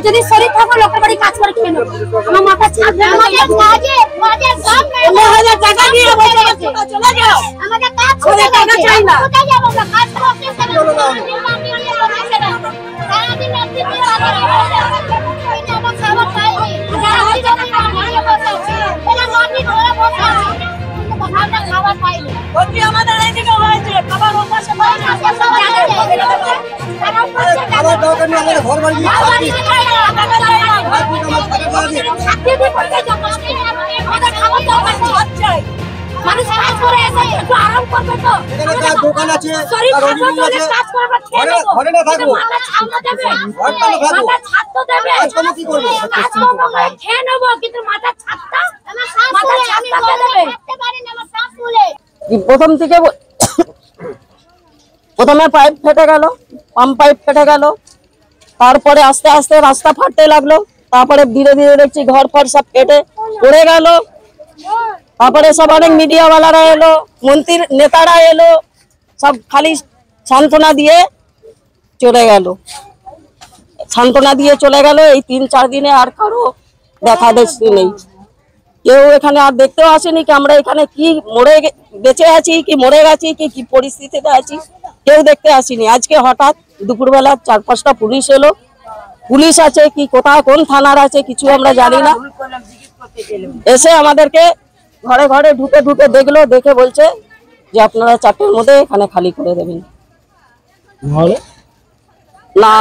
যদি শরীর থাকো লোকের বাড়ি কাজ করে খেয়ে নেবো আমার মাথা ছাদ টাকা দিয়ে চলে যাও আমাদের কাজ করে টাকা চাই না কোথায় যাবো আমরা কাজ করতে সারাদিন রাত্রি খাবার পাইনি যারা হয়ে যাবে আমরা খাবার পাইনি ওটি আমাদের এইদিকে হয়েছে খাবার ওপাশে খাবার দরকার নেই আমাদের ঘর বাড়ি মানুষ কাজ করে এসে একটু আরাম করবে তো এখানে দোকান আছে শরীর কাজ করবে ঘরে না থাকবো মাথা ছাদ তো দেবে আজ কোন কি করব কাজ করব খেয়ে নেব কিন্তু মাথা ছাদটা দেবে করতে পারি না আমার শ্বাস ফুলে প্রথমে পাইপ ফেটে গেল পাম্প পাইপ ফেটে গেল তারপরে আস্তে আস্তে রাস্তা ফাটতে লাগলো তারপরে ধীরে ধীরে দেখছি ঘর ফর সব ফেটে পড়ে গেল তারপরে সব অনেক মিডিয়াওয়ালারা এলো মন্ত্রীর নেতারা এলো সব খালি সান্ত্বনা দিয়ে চলে গেল এই 3-4 দিনে আর কারো দেখা দেখছি নেই কেউ এখানে আর দেখতেও আসেনি কি আমরা এখানে কি বেঁচে আছি কি মরে গেছি কি পরিস্থিতিতে আছি কেউ দেখতে আসেনি আজকে হঠাৎ দুপুরবেলা 4-5টা পুলিশ এলো পুলিশ আছে কি কোথায় কোন থানার আছে কিছু আমরা জানি না এসে আমাদেরকে ঘরে ঘরে ঢুকে দেখলো দেখে বলছে যে আপনারা 4টের মধ্যে এখানে খালি করে দেবেন না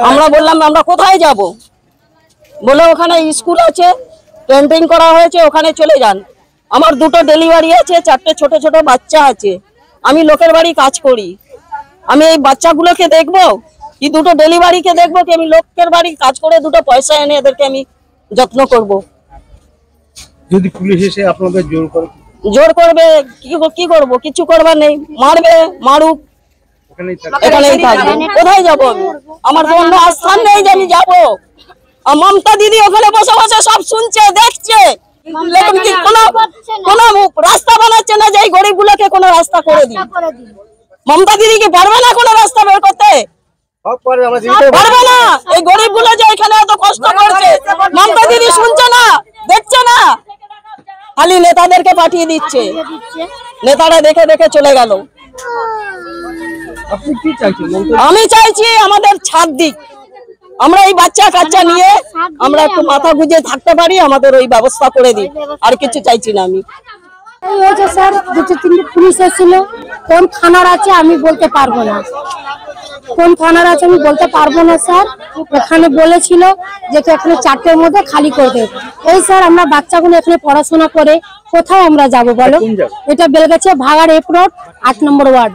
আমরা বললাম আমরা কোথায় যাব বলে ওখানে স্কুল আছে ক্যাম্পিং করা হয়েছে ওখানে চলে যান আমার 2টো ডেলিভারি আছে 4টে ছোট ছোট বাচ্চা আছে আমি লোকের বাড়ি কাজ করি আমি এই বাচ্চাগুলোকে দেখবো কি 2টো ডেলিভারিকে দেখবো কি আমি লোকের বাড়ি কাজ করে 2টো পয়সা এনে এদেরকে আমি যত্ন করব যদি পুলিশ এসে আপনাদের জোর করবে কি করব কিছু করবার নেই মারবে মারুক এখানেই থাকবে কোথায় যাব আমি আমার তো অন্য স্থান নেই যে আমি যাবো মমতা দিদি ওখানে বসে বসে সব শুনছে দেখছে লেকিন কি কোনো রাস্তা বানাচ্ছে না যে এই গরিবগুলোকে কোনো রাস্তা করে দিই মমতা দিদি কি পারবে না কোনো রাস্তা বের করতে পারবে না এই গরিবগুলো যে এখানে এত কষ্ট করছে মমতা দিদি শুনছে না দেখছে না খালি নেতাদেরকে পাঠিয়ে দিচ্ছে নেতারা দেখে দেখে চলে গেল আমি চাইছি আমাদের ছাদ দিক আমরা এই বাচ্চা কাচ্চা নিয়ে আমরা একটু মাথা গুঁজে থাকতে পারি আমাদের ওই ব্যবস্থা করে দিই আর কিছু চাইছি না আমি স্যার 2-3 পুলিশ এসেছিল কোন থানার আছে আমি বলতে পারবো না কোন থানার আছে আমি বলতে পারবো না স্যার এখানে বলেছিল যে এখানে 4টের মধ্যে খালি করে দেবে এই স্যার আমরা বাচ্চাগুলো এখানে পড়াশোনা করে কোথায় আমরা যাব বলো এটা বেলগাছিয়া ভাগাড় এফ রোড 8 নম্বর ওয়ার্ড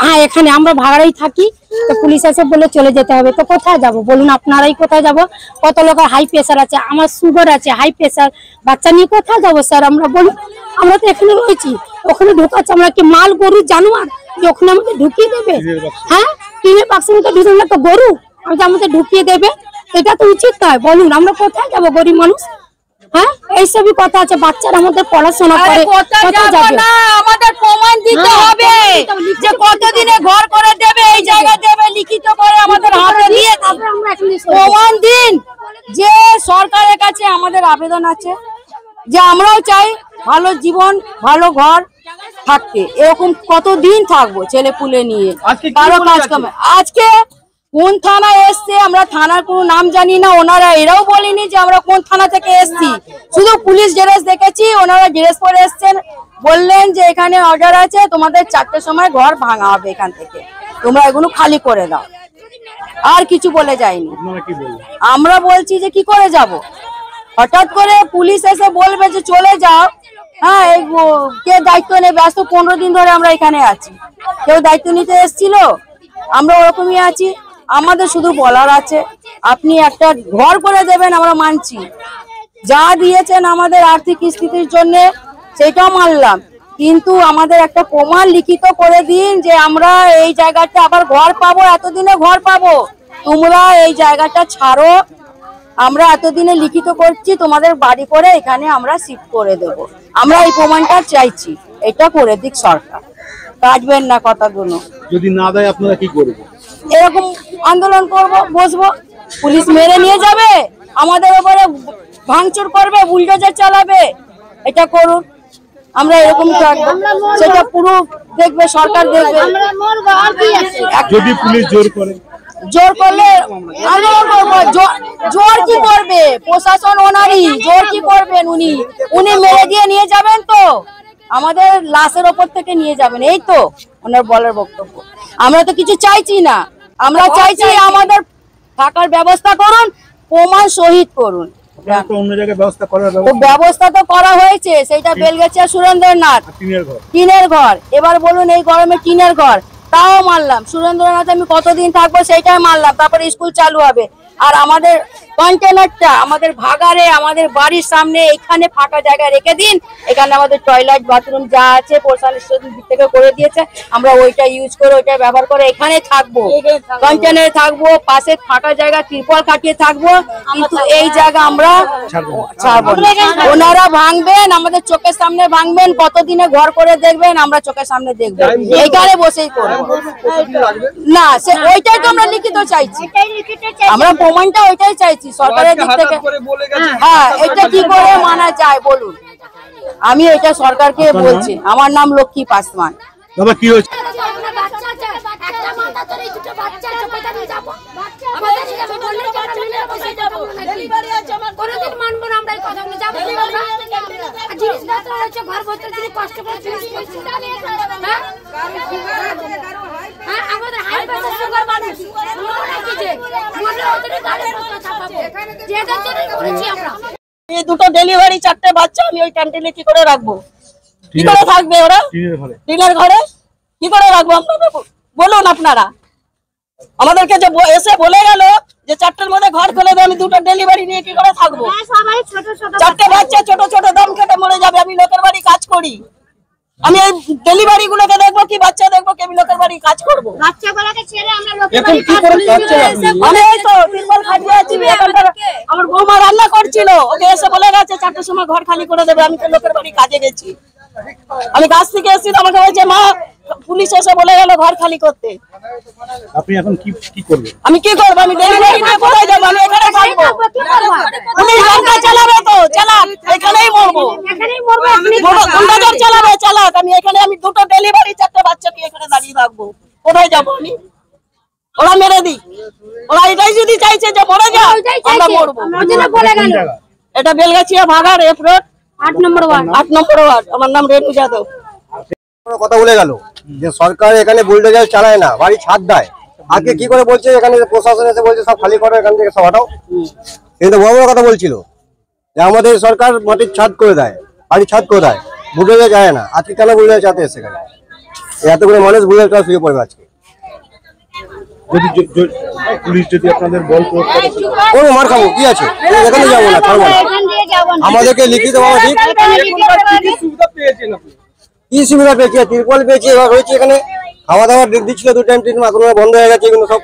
হ্যাঁ এখানে আমরা ভাগাড়েই থাকি তো পুলিশ এসে বলে চলে যেতে হবে তো কোথায় যাব বলুন আপনারাই কোথায় যাব কত লোকের হাই প্রেসার আছে আমার সুগার আছে হাই প্রেসার বাচ্চা নিয়ে কোথায় যাব স্যার আমরা বলুন আমরা তো এখানে রয়েছি ওখানে ঢোকাচ্ছে আমরা কি মাল গরু জানোয়ার ওখানে আমাদের ঢুকিয়ে দেবে হ্যাঁ টিনের বাক্সের মধ্যে ঢুকলে তো গরু আমাদের ঢুকিয়ে দেবে এটা তো উচিত নয় বলুন আমরা কোথায় যাব গরিব মানুষ হ্যাঁ এইসবই কথা আছে বাচ্চারা আমাদের পড়াশোনা করে কোথায় যাবে না আমাদের প্রমাণ দিতে হবে যে কতদিনে ঘর করে দেবে এই জায়গা দেবে লিখিত করে আমাদের হাতে দিয়ে প্রমাণ দিন যে সরকারের কাছে আমাদের আবেদন আছে যে আমরাও চাই ভালো জীবন ভালো ঘর থাকতে এরকম কতদিন থাকবো ছেলে পুলে নিয়ে কারো কাজ কামে আজকে কোন থানা এসছে আমরা থানার কোনো নাম জানি না ওনারা এরাও বলেনি যে আমরা কোন থানা থেকে এসছি শুধু পুলিশ ড্রেস দেখেছি ওনারা ড্রেস পরে এসছেন বললেন যে এখানে অর্ডার আছে তোমাদের 4টের সময় ঘর ভাঙা হবে এখান থেকে তোমরা এগুলো খালি করে দাও আর কিছু বলে যায়নি আমরা বলছি যে কি করে যাব হঠাৎ করে পুলিশ এসে বলবে যে চলে যাও হ্যাঁ কে দায়িত্ব নেবে আজ তো 15 দিন ধরে আমরা এখানে আছি কেউ দায়িত্ব নিতে এসেছিল আমরা ওরকমই আছি আমাদের শুধু বলার আছে আপনি একটা ঘর করে দেবেন আমরা মানছি যা দিয়েছেন আমাদের আর্থিক স্থিতির জন্য সেটাও মানলাম, কিন্তু আমাদের একটা প্রমাণ লিখিত করে দিন যে আমরা এই জায়গাটা আবার ঘর পাবো, এতদিনে ঘর পাবো, তোমরা এই জায়গাটা ছাড়ো, আমরা এতদিনে লিখিত করছি, তোমাদের বাড়ি করে এখানে আমরা শিফট করে দেব। আমরা এই প্রমাণটা চাইছি, এটা করে দিক সরকার। কাটবেন না কথাগুলো। যদি না দেয় আপনারা কি করবেন? এরকম আন্দোলন করব, বসবো, পুলিশ মেরে নিয়ে যাবে, আমাদের উপরে ভাঙচুর করবে, বুলডোজার চালাবে, এটা করুন, আমরা এরকম থাকবো, সেটা পুরো দেখবে সরকার, দেখবে। যদি পুলিশ জোর করে? জোর করলে আন্দোলন করবো। জোর কি করবে প্রশাসন? ওনারই জোর কি করবেন? উনি মেরে দিয়ে নিয়ে যাবেন তো, আমাদের লাশের ওপর থেকে নিয়ে যাবেন, এই তো ওনার বলার বক্তব্য। আমরা তো কিছু চাইছি না, আমরা চাইছি আমাদের থাকার ব্যবস্থা করুন, প্রমাণ শহীদ করুন। অন্য জায়গায় ব্যবস্থা করার ব্যবস্থা তো করা হয়েছে, সেটা বেলগাছিয়া সুরেন্দ্রনাথ টিনের ঘর। এবার বলুন এই গরমে টিনের ঘর, তাও মানলাম। সুরেন্দ্রনাথ আমি কতদিন থাকবো সেটাই মানলাম, তারপরে স্কুল চালু হবে। আর আমাদের কন্টেনারটা আমাদের ভাগারে, আমাদের বাড়ির সামনে এখানে ফাঁকা জায়গা রেখে দিন, এখানে আমাদের টয়লেট বাথরুম যা আছে প্রশাসনের দিক থেকে করে দিয়েছে, আমরা ওইটা ইউজ করে, ওইটা ব্যবহার করে এখানে থাকবো, কন্টেনারে থাকবো, পাশে ফাঁকা জায়গা ত্রিপল কাটিয়ে থাকবো, কিন্তু এই জায়গা আমরা ছাড়বো না। ওনারা ভাঙবেন, আমাদের চোখের সামনে ভাঙবেন, কতদিনে ঘর করে দেখবেন, আমরা চোখের সামনে দেখবো, এইখানে বসেই করবো না। সে ওইটাই তো আমরা লিখিত চাইছি, আমরা প্রমাণটা ওইটাই চাইছি সরকারের দিক থেকে। হ্যাঁ, এটা কি করে মানা যায় বলুন? আমি এটা সরকারকে বলছি। আমার নাম লক্ষ্মী পাসওয়ান। বাবা কি হয়েছে? এই দুটো ডেলিভারি, 4টে বাচ্চা, আমি ওই ক্যান্টিনে কি করে রাখবো? কি করে থাকবে ওরা টিনের ঘরে? কি করে রাখবো আপনারা বলুন? আপনারা আমাদেরকে যে এসে বলে গেল যে 4টের মধ্যে ঘর খুলে দেবে, আমি দুটো ডেলিভারি নিয়ে কি করে থাকবো? 4টে বাচ্চা ছোট ছোট দম কেটে মরে যাবে। আমি লোকের বাড়ি কাজ করি, আমি এই ডেলিভারি গুলোকে দেখবো কি বাচ্চা দেখবো কি? আমি লোকের বাড়ি কাজ করবো? আমি এই তো তিরপল খাটিয়ে আছি, আমার বৌমা রান্না করছিল, ওকে এসে বলে গেছে 4টের সময় ঘর খালি করে দেবে। আমি তো লোকের বাড়ি কাজে গেছি, আমি কাজ থেকে এসেছি, আমাকে বলছে মা পুলিশ এসে বলে গেল ঘর খালি করতে। আপনি এখন কি করবেন? আমি কি করবো? আমি ডেলিভারি নিয়ে কোথায় যাবো? আমি এখানে থাকবো, পুলিশ লঙ্কা চালাবে তো চালাক, এখানেই মরবো, গুন্ডাদের চালাবে চালাক, আমি এখানে, আমি দুটো ডেলিভারি 4টে বাচ্চা নিয়ে এখানে দাঁড়িয়ে থাকবো, কোথায় যাবো আমি? ওরা মেরে দিক, ওরা এটাই যদি চাইছে যে মরে যাও, আমরা মরবো। এটা বেলগাছিয়া ভাগার এফ রোড 8 নম্বর ওয়ার্ড। আমার নাম রেণু যাদব। কথা বলে গেল যে সরকার এখানে বুলডোজার চালায় না, বাড়ি ছাদ দেয়। আগে কি করে বলছে এখানে প্রশাসন এসে বলছে সব খালি করো, এখান থেকে সব হটাও। কিন্তু বড় বড় কথা বলছিল যে আমাদের সরকার মাটির ছাদ করে দেয়, বাড়ির ছাদ করে দেয়, বুলডোজার যায় না। আজকে কেন বুলডোজার চাতে এসে এখানে এতগুলো মানুষ বুলডোজার শুয়ে পড়বে আজকে? পুলিশ যদি আপনাদের বল প্রয়োগ করে, কোনো মার খাবো কি আছে? এখানে যাবো না, ছাড়বো না। আমাদেরকে লিখিত ভাবে ঠিক কি সুবিধা পেয়েছি? তিরপল পেয়েছি, এবার রয়েছে এখানে, খাওয়া দাওয়ার দিচ্ছিল 2 টাইম, 3 মাস বন্ধ হয়ে গেছে এগুলো সব।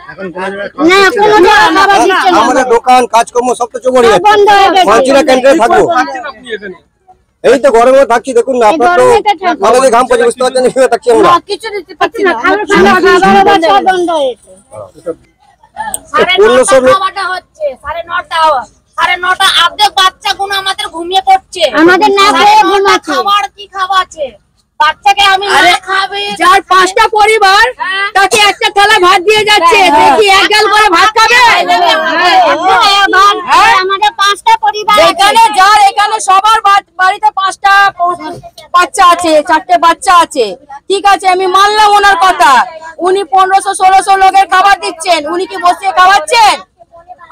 আমাদের দোকান কাজকর্ম সব তো চলে গেছে, মানছিনা ক্যান্টিনে থাকবো। এই তো গরমে থাকছি, দেখুন না আপনার তো আমাদের ঘাম পড়ে, বুঝতে পারছেন কিভাবে থাকছি আমরা। 9:30 অর্ধেক বাচ্চাগুলো আমাদের ঘুমিয়ে পড়ছে, আমাদের না খেয়ে ঘুমাচ্ছে। খাবার কি খাওয়া আছে বাচ্চাকে? আমি না খাবে, যার 5টা পরিবার তাকে একটা থালা ভাত দিয়ে যাচ্ছে, দেখি এক গাল করে ভাত খাবে। আমাদের 5টা পরিবার এখানে, যার এখানে সবার বাড়িতে 5টা বাচ্চা আছে, 4টে বাচ্চা আছে, ঠিক আছে, আমি মানলাম ওনার কথা। উনি 1500-1600 লোকের খাবার দিচ্ছেন, উনি কি বসে খাওয়াচ্ছেন?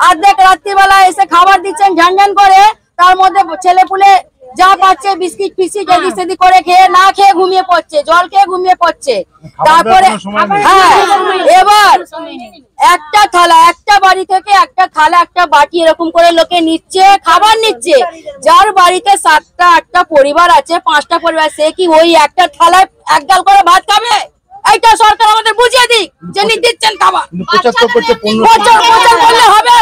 অর্ধেক রাত্রিবেলা এসে খাবার দিচ্ছেন ঝানঝান করে, তার মধ্যে ছেলে পুলে যা পাচ্ছে বিস্কিট ফিস্কিট এদিক সেদিক করে খেয়ে না খেয়ে ঘুমিয়ে পড়ছে, জল খেয়ে ঘুমিয়ে পড়ছে। তারপরে হ্যাঁ, এবার একটা থালা, একটা বাড়ি থেকে একটা থালা একটা বাটি এরকম করে লোকে নিচ্ছে, খাবার নিচ্ছে। যার বাড়িতে 7টা 8টা পরিবার আছে, 5টা পরিবার, সে কি ওই একটা থালায় এক গাল করে ভাত খাবে? এইটা সরকার আমাদের বুঝিয়ে দিক যে দিচ্ছেন খাবার। প্রচার তো করছে 15 প্রচার করলে হবে?